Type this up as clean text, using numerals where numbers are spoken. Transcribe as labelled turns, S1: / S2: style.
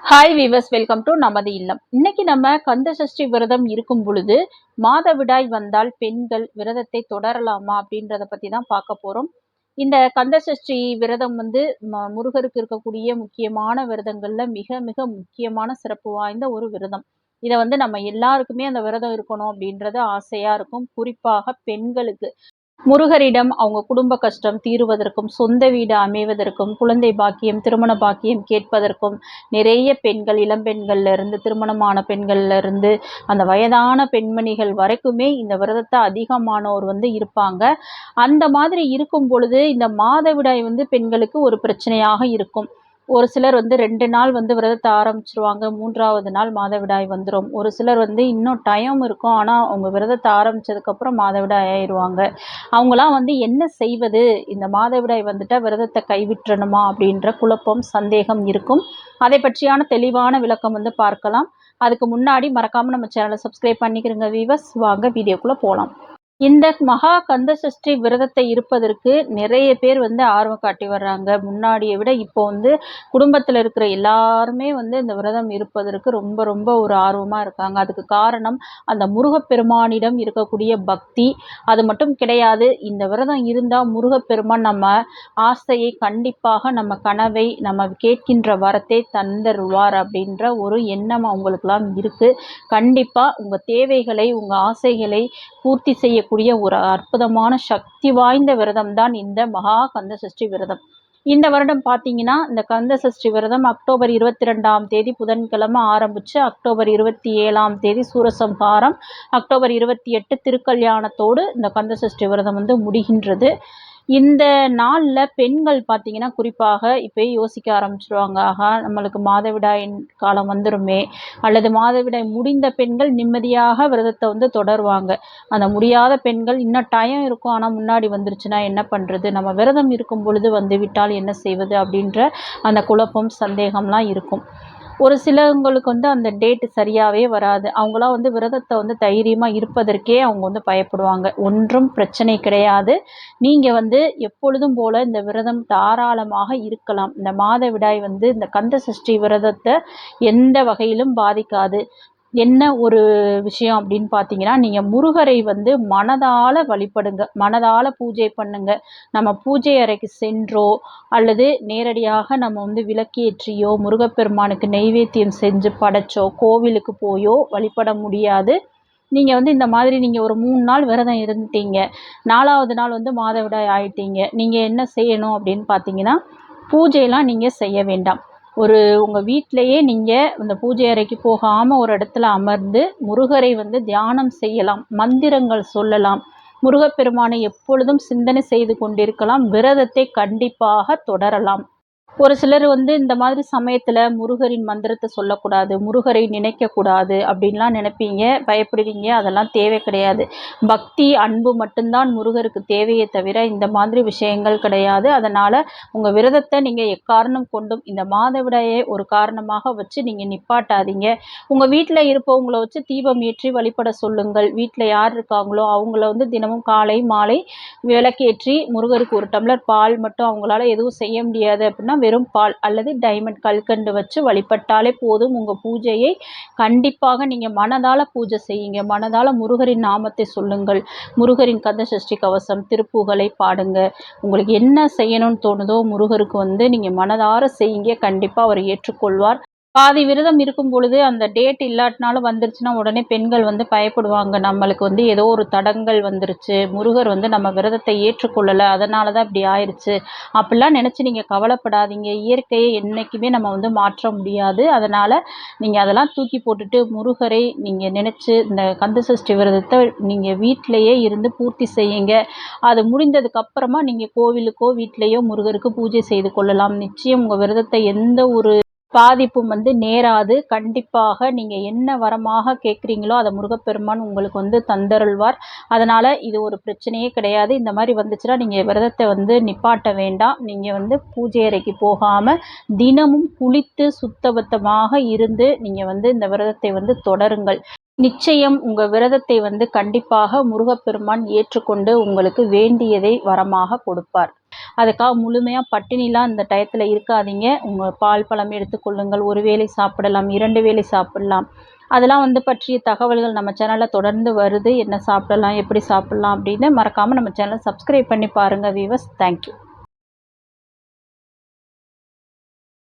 S1: Hi viewers, welcome to நமது இல்லம். இன்னைக்கு நம்ம கந்த சஷ்டி விரதம் இருக்கும் பொழுது மாதவிடாய் வந்தால் பெண்கள் விரதத்தை தொடரலாமா அப்படின்றத பத்தி தான் பார்க்க போறோம். இந்த கந்த சஷ்டி விரதம் முருகருக்கு இருக்கக்கூடிய முக்கியமான விரதங்கள்ல மிக மிக முக்கியமான சிறப்பு வாய்ந்த ஒரு விரதம். இதை நம்ம எல்லாருக்குமே அந்த விரதம் இருக்கணும் அப்படின்றது ஆசையா இருக்கும். குறிப்பாக பெண்களுக்கு முருகரிடம் அவங்க குடும்ப கஷ்டம் தீருவதற்கும், சொந்த வீடு அமைவதற்கும், குழந்தை பாக்கியம், திருமண பாக்கியம் கேட்பதற்கும் நிறைய பெண்கள், இளம் பெண்கள்ல இருந்து திருமணமான பெண்கள்ல இருந்து அந்த வயதான பெண்மணிகள் வரைக்குமே இந்த விரதத்தை அதிகமானோர் இருப்பாங்க. அந்த மாதிரி இருக்கும் பொழுது இந்த மாதவிடாய் பெண்களுக்கு ஒரு பிரச்சனையாக இருக்கும். ஒரு சிலர் 2 நாள் விரதத்தை ஆரம்பிச்சிருவாங்க. 3வது நாள் மாதவிடாய் வந்துடும். ஒரு சிலர் இன்னும் டைம் இருக்கும். ஆனால் அவங்க விரதத்தை ஆரம்பிச்சதுக்கப்புறம் மாதவிடாய் ஆயிடுவாங்க. அவங்களாம் என்ன செய்வது, இந்த மாதவிடாய் வந்துட்டால் விரதத்தை கைவிட்டுறணுமா அப்படின்ற குழப்பம், சந்தேகம் இருக்கும். அதை பற்றியான தெளிவான விளக்கம் பார்க்கலாம். அதுக்கு முன்னாடி மறக்காமல் நம்ம சேனலை சப்ஸ்கிரைப் பண்ணிக்கிறங்க வீவர்ஸ். வாங்க வீடியோக்குள்ளே போகலாம். இந்த மகா கந்த சஷ்டி விரதத்தை இருப்பதற்கு நிறைய பேர் ஆர்வம் காட்டி வர்றாங்க. முன்னாடியை விட இப்போ குடும்பத்தில் இருக்கிற எல்லாருமே இந்த விரதம் இருப்பதற்கு ரொம்ப ரொம்ப ஒரு ஆர்வமாக இருக்காங்க. அதுக்கு காரணம் அந்த முருகப்பெருமானிடம் இருக்கக்கூடிய பக்தி. அது மட்டும் கிடையாது, இந்த விரதம் இருந்தால் முருகப்பெருமான் நம்ம ஆசையை கண்டிப்பாக, நம்ம கனவை, நம்ம கேட்கின்ற வரத்தை தந்தருவார் அப்படின்ற ஒரு எண்ணம் அவங்களுக்கெல்லாம் இருக்குது. கண்டிப்பாக உங்கள் தேவைகளை, உங்கள் ஆசைகளை பூர்த்தி செய்யக்கூடிய ஒரு அற்புதமான சக்தி வாய்ந்த விரதம் தான் இந்த மகா கந்த சஷ்டி விரதம். இந்த வருடம் பார்த்தீங்கன்னா, இந்த கந்த சஷ்டி விரதம் அக்டோபர் 22ஆம் தேதி புதன்கிழமை ஆரம்பித்து அக்டோபர் 27ஆம் தேதி சூரசம்ஹாரம், அக்டோபர் 28 திருக்கல்யாணத்தோடு இந்த கந்த சஷ்டி விரதம் முடிகின்றது. இந்த நாளில் பெண்கள் பார்த்தீங்கன்னா குறிப்பாக இப்போ யோசிக்க ஆரம்பிச்சிருவாங்க. ஆகா, நம்மளுக்கு மாதவிடாய் காலம் வந்துருமே, அல்லது மாதவிடாய் முடிந்த பெண்கள் நிம்மதியாக விரதத்தை தொடருவாங்க. அந்த முடியாத பெண்கள் இன்னும் டைம் இருக்கும், ஆனால் முன்னாடி வந்துருச்சுன்னா என்ன பண்ணுறது, நம்ம விரதம் இருக்கும் பொழுது விட்டால் என்ன செய்வது அப்படின்ற அந்த குழப்பம், சந்தேகம்லாம் இருக்கும். ஒரு சிலவங்களுக்கு அந்த டேட்டு சரியாகவே வராது. அவங்களாம் விரதத்தை தைரியமாக இருப்பதற்கே அவங்க பயப்படுவாங்க. ஒன்றும் பிரச்சனை கிடையாது. நீங்கள் எப்பொழுதும் போல் இந்த விரதம் தாராளமாக இருக்கலாம். இந்த மாதவிடாய் இந்த கந்த சஷ்டி விரதத்தை எந்த வகையிலும் பாதிக்காது. என்ன ஒரு விஷயம் அப்படின்னு பார்த்தீங்கன்னா, நீங்கள் முருகரை மனதால் வழிபடுங்க, மனதால் பூஜை பண்ணுங்க. நம்ம பூஜை அறைக்கு சென்றோ அல்லது நேரடியாக நம்ம விளக்கேற்றியோ, முருகப்பெருமானுக்கு நெய்வேத்தியம் செஞ்சு படைச்சோ, கோவிலுக்கு போயோ வழிபட முடியாது. நீங்கள் இந்த மாதிரி நீங்கள் ஒரு 3 நாள் விரதம் இருந்துட்டீங்க, 4வது நாள் மாதவிடாய் ஆயிட்டீங்க. நீங்கள் என்ன செய்யணும் அப்படின்னு பார்த்தீங்கன்னா, பூஜையெல்லாம் நீங்கள் செய்ய வேண்டாம். உங்கள் வீட்டிலையே நீங்கள் இந்த பூஜை அறைக்கு போகாமல் ஒரு இடத்துல அமர்ந்து முருகரை தியானம் செய்யலாம், மந்திரங்கள் சொல்லலாம். முருகப்பெருமானை எப்பொழுதும் சிந்தனை செய்து கொண்டிருக்கலாம். விரதத்தை கண்டிப்பாக தொடரலாம். ஒரு சிலர் இந்த மாதிரி சமயத்தில் முருகரின் மந்திரத்தை சொல்லக்கூடாது, முருகரை நினைக்கக்கூடாது அப்படின்லாம் நினைப்பீங்க, பயப்படுவீங்க. அதெல்லாம் தேவை கிடையாது. பக்தி, அன்பு மட்டும்தான் முருகருக்கு தேவையே தவிர இந்த மாதிரி விஷயங்கள் கிடையாது. அதனால் உங்கள் விரதத்தை நீங்கள் எக்காரணம் கொண்டும் இந்த மாதவிடாயை ஒரு காரணமாக வச்சு நீங்கள் நிப்பாட்டாதீங்க. உங்கள் வீட்டில் இருப்பவங்கள வச்சு தீபம் ஏற்றி வழிபட சொல்லுங்கள். வீட்டில் யார் இருக்காங்களோ அவங்கள தினமும் காலை மாலை விளக்கேற்றி முருகருக்கு ஒரு டம்ளர் பால் மட்டும், அவங்களால எதுவும் செய்ய முடியாது அப்படின்னா வெறும் பால் அல்லது டைமண்ட் கல்கண்டு வச்சு வழிபட்டாலே போதும். உங்கள் பூஜையை கண்டிப்பாக நீங்கள் மனதால் பூஜை செய்யுங்க. மனதால் முருகரின் நாமத்தை சொல்லுங்கள். முருகரின் கந்த சஷ்டி கவசம், திருப்புகளை பாடுங்க. உங்களுக்கு என்ன செய்யணும்னு தோணுதோ முருகருக்கு நீங்கள் மனதார செய்யுங்க. கண்டிப்பாக அவர் ஏற்றுக்கொள்வார். பாதி விரதம் இருக்கும் பொழுது அந்த டேட் இல்லாட்டினாலும் வந்துருச்சுன்னா உடனே பெண்கள் பயப்படுவாங்க. நம்மளுக்கு ஏதோ ஒரு தடங்கள் வந்துருச்சு, முருகர் நம்ம விரதத்தை ஏற்றுக்கொள்ளலை, அதனால தான் இப்படி ஆயிடுச்சு அப்படிலாம் நினச்சி நீங்கள் கவலைப்படாதீங்க. இயற்கையை என்றைக்குமே நம்ம மாற்ற முடியாது. அதனால் நீங்கள் அதெல்லாம் தூக்கி போட்டுட்டு முருகரை நீங்கள் நினச்சி இந்த கந்த சஷ்டி விரதத்தை நீங்கள் வீட்டிலையே இருந்து பூர்த்தி செய்யுங்க. அது முடிந்ததுக்கப்புறமா நீங்கள் கோவிலுக்கோ வீட்டிலையோ முருகருக்கு பூஜை செய்து கொள்ளலாம். நிச்சயம் உங்கள் விரதத்தை எந்த ஒரு பாதிப்பும் நேராது. கண்டிப்பாக நீங்கள் என்ன வரமாக கேட்குறீங்களோ அதை முருகப்பெருமான் உங்களுக்கு தந்தருள்வார். அதனால் இது ஒரு பிரச்சனையே கிடையாது. இந்த மாதிரி வந்துச்சுன்னா நீங்கள் விரதத்தை நிப்பாட்ட வேண்டாம். நீங்கள் பூஜை அறைக்கு போகாமல் தினமும் குளித்து சுத்தபத்தமாக இருந்து நீங்கள் இந்த விரதத்தை தொடருங்கள். நிச்சயம் உங்கள் விரதத்தை கண்டிப்பாக முருகப்பெருமான் ஏற்றுக்கொண்டு உங்களுக்கு வேண்டியதை வரமாக கொடுப்பார். அதுக்காக முழுமையாக பட்டினிலாம் இந்த டயத்தில் இருக்காதீங்க. உங்கள் பால் பழம் எடுத்துக்கொள்ளுங்கள். ஒரு வேளை சாப்பிடலாம், 2 வேளை சாப்பிடலாம். அதெல்லாம் பற்றிய தகவல்கள் நம்ம சேனலில் தொடர்ந்து வருது. என்ன சாப்பிடலாம், எப்படி சாப்பிடலாம் அப்படின்னு மறக்காமல் நம்ம சேனலை சப்ஸ்கிரைப் பண்ணி பாருங்கள் வீவர்ஸ். தேங்க்யூ.